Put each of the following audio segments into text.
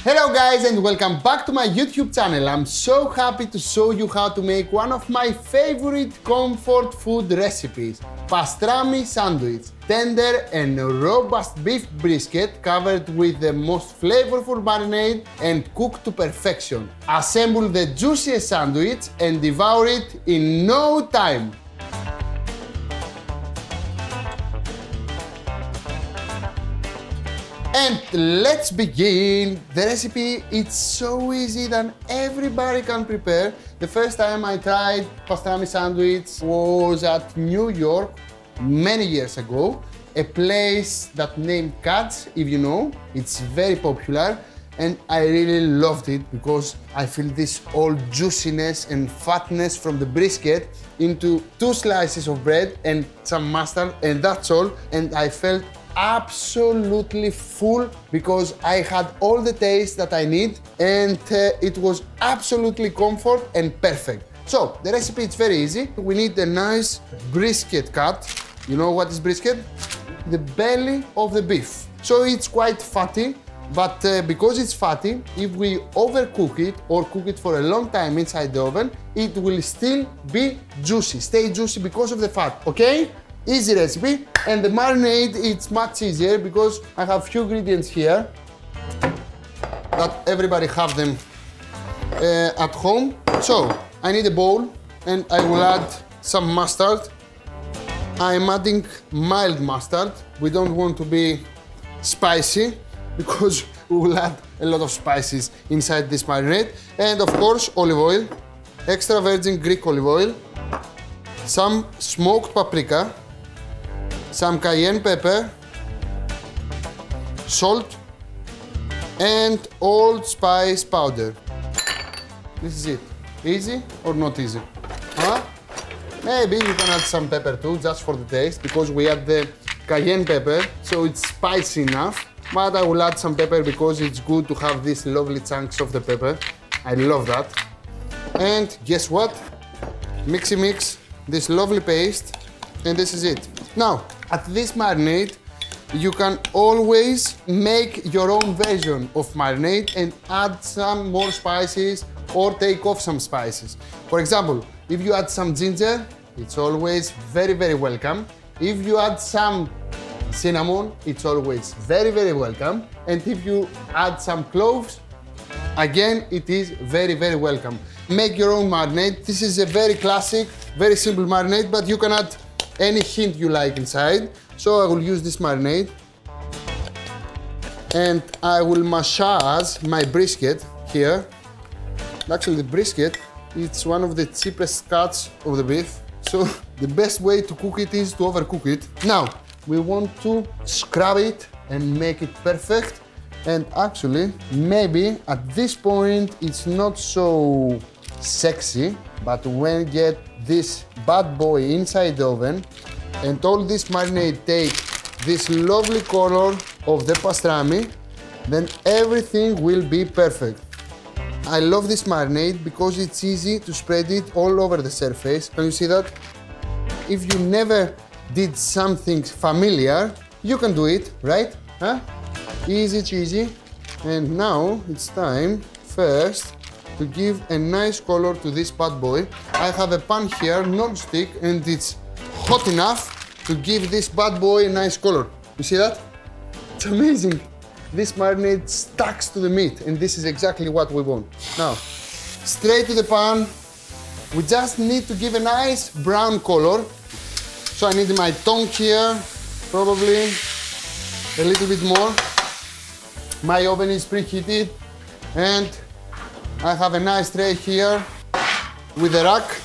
Hello guys and welcome back to my YouTube channel. I'm so happy to show you how to make one of my favorite comfort food recipes, pastrami sandwich. Tender and robust beef brisket covered with the most flavorful marinade and cooked to perfection. Assemble the juiciest sandwich and devour it in no time. And let's begin. The recipe, it's so easy that everybody can prepare. The first time I tried pastrami sandwich was at New York many years ago. A place that named Katz, if you know, it's very popular. And I really loved it because I feel this all juiciness and fatness from the brisket into 2 slices of bread and some mustard, and that's all. And I felt absolutely full because I had all the taste that I need, and it was absolutely comfort and perfect. So the recipe is very easy. We need a nice brisket cut. You know what is brisket? The belly of the beef. So it's quite fatty, but because it's fatty, if we overcook it or cook it for a long time inside the oven, it will still be juicy, stay juicy because of the fat, okay? Easy recipe, and the marinade, it's much easier because I have few ingredients here that everybody have them at home. So I need a bowl and I will add some mustard. I'm adding mild mustard. We don't want to be spicy because we will add a lot of spices inside this marinade. And of course, olive oil, extra virgin Greek olive oil, some smoked paprika, some cayenne pepper, salt, and allspice powder. This is it. Easy or not easy? Huh? Maybe you can add some pepper too, just for the taste, because we add the cayenne pepper, so it's spicy enough. But I will add some pepper because it's good to have these lovely chunks of the pepper. I love that. And guess what? Mix this lovely paste, and this is it. Now, at this marinade, you can always make your own version of marinade and add some more spices or take off some spices. For example, if you add some ginger, it's always very, very welcome. If you add some cinnamon, it's always very, very welcome. And if you add some cloves, again, it is very, very welcome. Make your own marinade. This is a very classic, very simple marinade, but you can add any hint you like inside. So I will use this marinade and I will massage my brisket here. Actually, the brisket, it's one of the cheapest cuts of the beef. So the best way to cook it is to overcook it. Now, we want to scrub it and make it perfect. And actually, maybe at this point, it's not so sexy, but when you get this bad boy inside the oven and all this marinade take this lovely color of the pastrami, then everything will be perfect. I love this marinade because it's easy to spread it all over the surface. Can you see that? If you never did something familiar, you can do it, right? Huh? Easy cheesy. And now it's time first to give a nice color to this bad boy. I have a pan here, non-stick, and it's hot enough to give this bad boy a nice color. You see that? It's amazing. This marinade sticks to the meat, and this is exactly what we want. Now, straight to the pan. We just need to give a nice brown color. So I need my tongue here, probably a little bit more. My oven is preheated, and I have a nice tray here with a rack,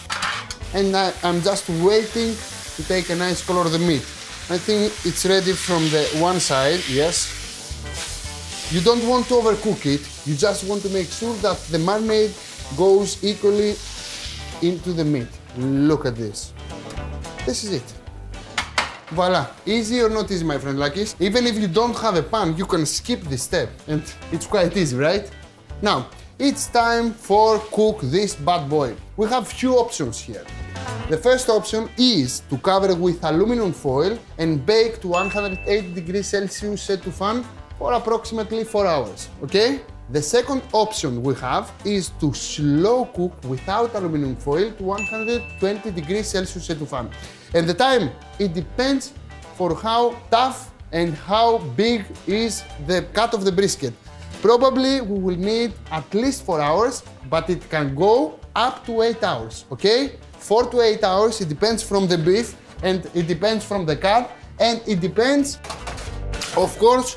and I'm just waiting to take a nice color of the meat. I think it's ready from the one side, yes. You don't want to overcook it, you just want to make sure that the marinade goes equally into the meat. Look at this. This is it. Voila. Easy or not easy, my friend Lakis? Even if you don't have a pan, you can skip this step, and it's quite easy, right? Now, it's time for cook this bad boy. We have few options here. The first option is to cover with aluminum foil and bake to 180 degrees Celsius set to fan for approximately 4 hours, okay? The second option we have is to slow cook without aluminum foil to 120 degrees Celsius etouffan. And the time, it depends for how tough and how big is the cut of the brisket. Probably we will need at least 4 hours, but it can go up to 8 hours, okay? 4 to 8 hours, it depends from the beef and it depends from the cut and it depends, of course,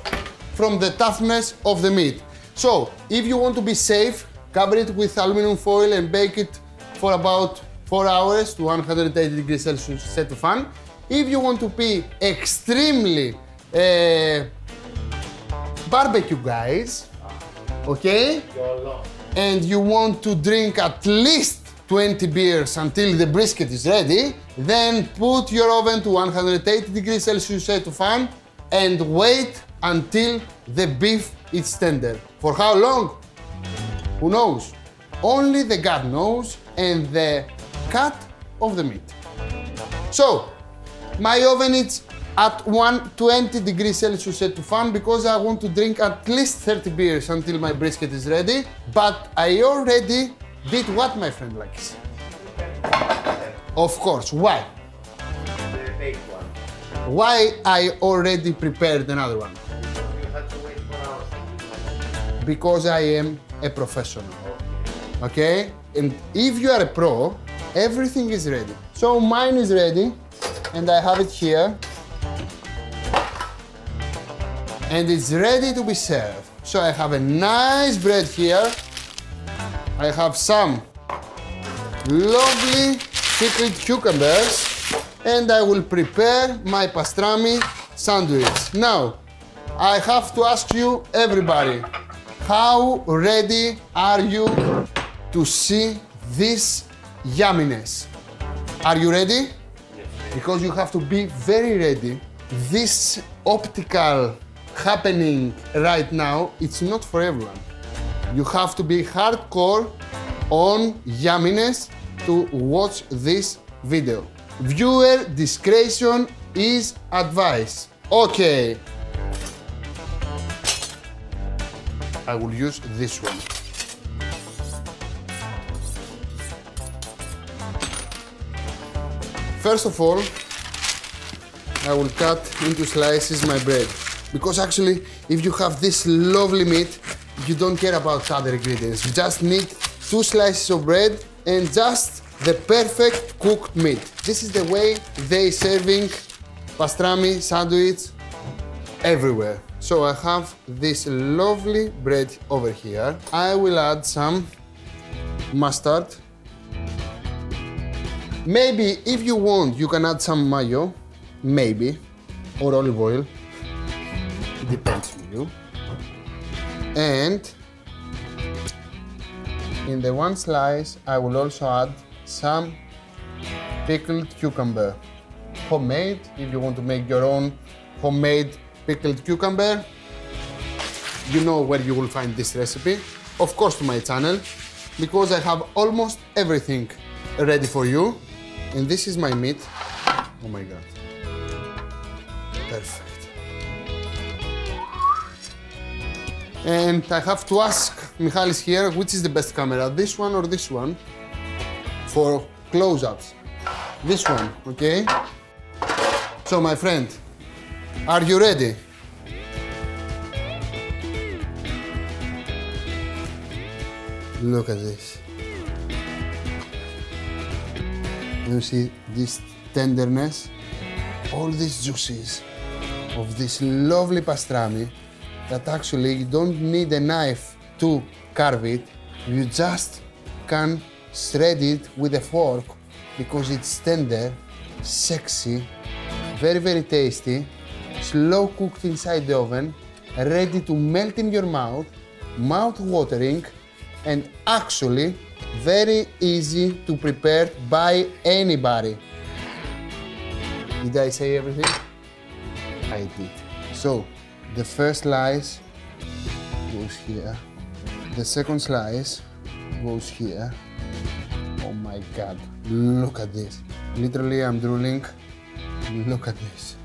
from the toughness of the meat. So, if you want to be safe, cover it with aluminum foil and bake it for about 4 hours to 180 degrees Celsius etouffan. If you want to be extremely barbecue guys, okay, and you want to drink at least 20 beers until the brisket is ready, then put your oven to 180 degrees Celsius etouffan and wait until the beef is tender. For how long? Who knows? Only the God knows and the cut of the meat. So, my oven is at 120 degrees Celsius etouffan because I want to drink at least 30 beers until my brisket is ready. But I already did what, my friend likes? Of course, why? The baked one. Why I already prepared another one? You had to wait 4 hours. Because I am a professional, okay? And if you are a pro, everything is ready. So mine is ready and I have it here. And it's ready to be served. So I have a nice bread here. I have some lovely pickled cucumbers and I will prepare my pastrami sandwich. Now, I have to ask you, everybody, how ready are you to see this yumminess? Are you ready? Yes. Because you have to be very ready. This optical happening right now, it's not for everyone. You have to be hardcore on yumminess to watch this video. Viewer discretion is advised. Okay. I will use this one. First of all, I will cut into slices my bread. Because actually, if you have this lovely meat, you don't care about other ingredients. You just need 2 slices of bread and just the perfect cooked meat. This is the way they serving pastrami sandwich everywhere. So I have this lovely bread over here. I will add some mustard. Maybe if you want, you can add some mayo, maybe, or olive oil. It depends on you. And in the one slice, I will also add some pickled cucumber. Homemade, if you want to make your own homemade pickled cucumber, you know where you will find this recipe. Of course to my channel, because I have almost everything ready for you. And this is my meat. Oh my God. Perfect. And I have to ask Michalis here, which is the best camera, this one or this one? For close-ups. This one, okay? So my friend, are you ready? Look at this. You see this tenderness? All these juices of this lovely pastrami that actually you don't need a knife to carve it. You just can shred it with a fork because it's tender, sexy, very, very tasty, slow cooked inside the oven, ready to melt in your mouth, mouth-watering, and actually very easy to prepare by anybody. Did I say everything? I did. So, the first slice goes here. The second slice goes here. Oh my God, look at this. Literally, I'm drooling. Look at this.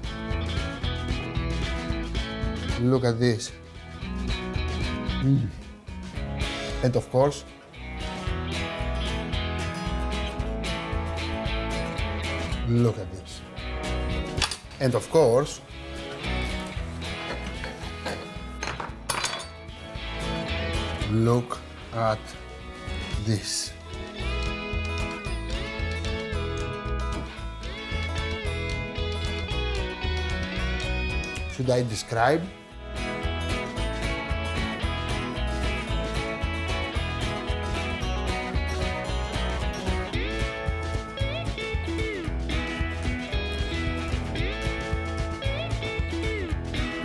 Look at this. And of course, look at this. And of course, look at this. Should I describe?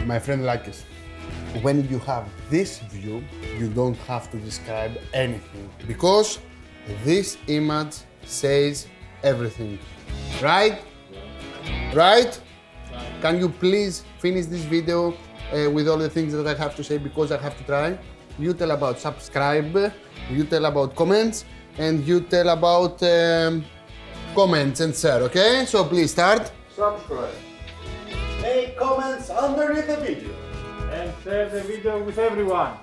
My friend Lakis, when you have this view, you don't have to describe anything because this image says everything. Right? Right? Can you please finish this video with all the things that I have to say because I have to try? You tell about subscribe, you tell about comments, and you tell about comments and share, okay? So please start. Subscribe. Make comments underneath the video. And share the video with everyone.